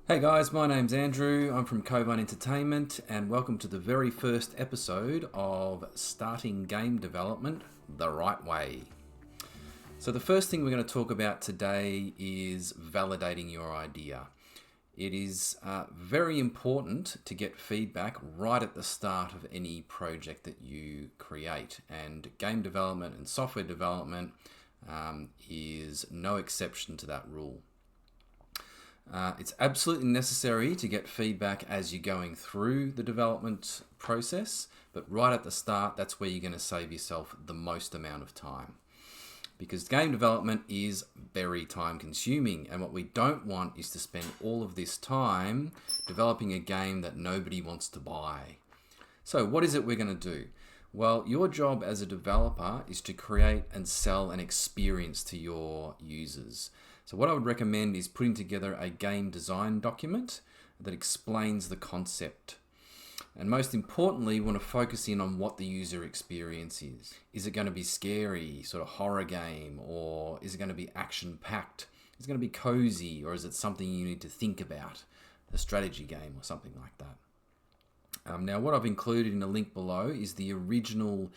Hey guys, my name's Andrew. I'm from Covine Entertainment and welcome to the very first episode of Starting Game Development the Right Way. So the first thing we're going to talk about today is validating your idea. It is very important to get feedback right at the start of any project that you create, and game development and software development is no exception to that rule. It's absolutely necessary to get feedback as you're going through the development process, but right at the start, that's where you're going to save yourself the most amount of time. Because game development is very time consuming, and what we don't want is to spend all of this time developing a game that nobody wants to buy. So what is it we're going to do? Well, your job as a developer is to create and sell an experience to your users. So what I would recommend is putting together a game design document that explains the concept. And most importantly, you want to focus in on what the user experience is. Is it going to be scary, sort of horror game, or is it going to be action-packed? Is it going to be cozy, or is it something you need to think about, a strategy game or something like that? Now, what I've included in the link below is the original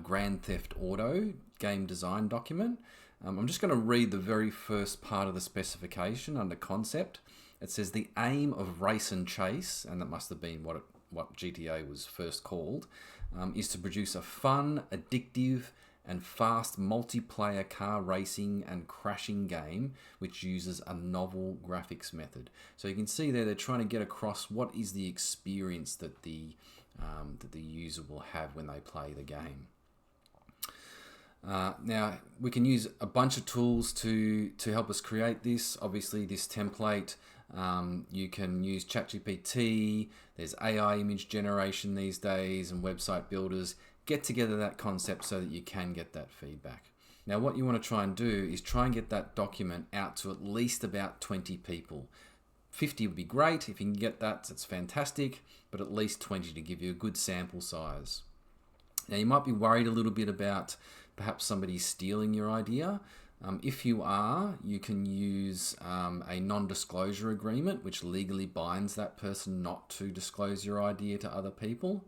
Grand Theft Auto game design document. I'm just going to read the very first part of the specification under concept. It says the aim of Race and Chase, and that must have been what GTA was first called, is to produce a fun, addictive, and fast multiplayer car racing and crashing game which uses a novel graphics method. So you can see there they're trying to get across what is the experience that the user will have when they play the game. Now we can use a bunch of tools to help us create this. Obviously this template, you can use Chat GPT, there's AI image generation these days and website builders. Get together that concept so that you can get that feedback. Now what you want to try and do is try and get that document out to at least about 20 people. 50 would be great. If you can get that, that's fantastic, but at least 20 to give you a good sample size. Now you might be worried a little bit about perhaps somebody stealing your idea. If you are, you can use a non-disclosure agreement which legally binds that person not to disclose your idea to other people.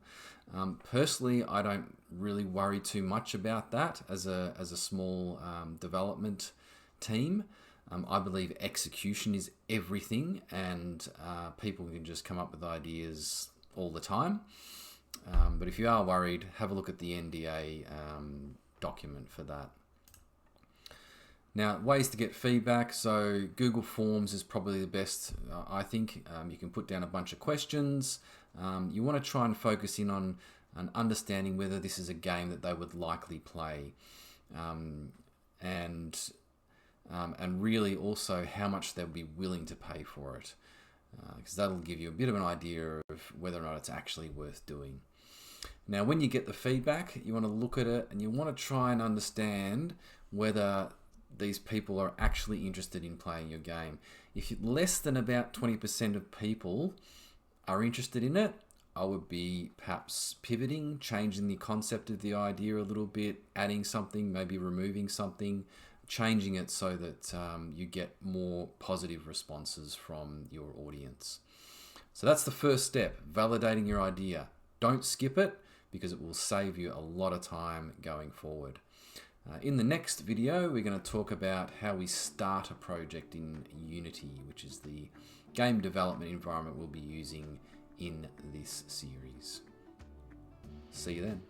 Personally, I don't really worry too much about that as a small development team. I believe execution is everything, and people can just come up with ideas all the time. But if you are worried, have a look at the NDA document for that. Now, ways to get feedback. So Google Forms is probably the best, I think. You can put down a bunch of questions. You want to try and focus in on understanding whether this is a game that they would likely play. And really also how much they'll be willing to pay for it. Because that'll give you a bit of an idea of whether or not it's actually worth doing. Now, when you get the feedback, you want to look at it and you want to try and understand whether these people are actually interested in playing your game. If less than about 20% of people are interested in it, I would be perhaps pivoting, changing the concept of the idea a little bit, adding something, maybe removing something, changing it so that you get more positive responses from your audience. So that's the first step, validating your idea. Don't skip it because it will save you a lot of time going forward. In the next video, we're going to talk about how we start a project in Unity, which is the game development environment we'll be using in this series. See you then.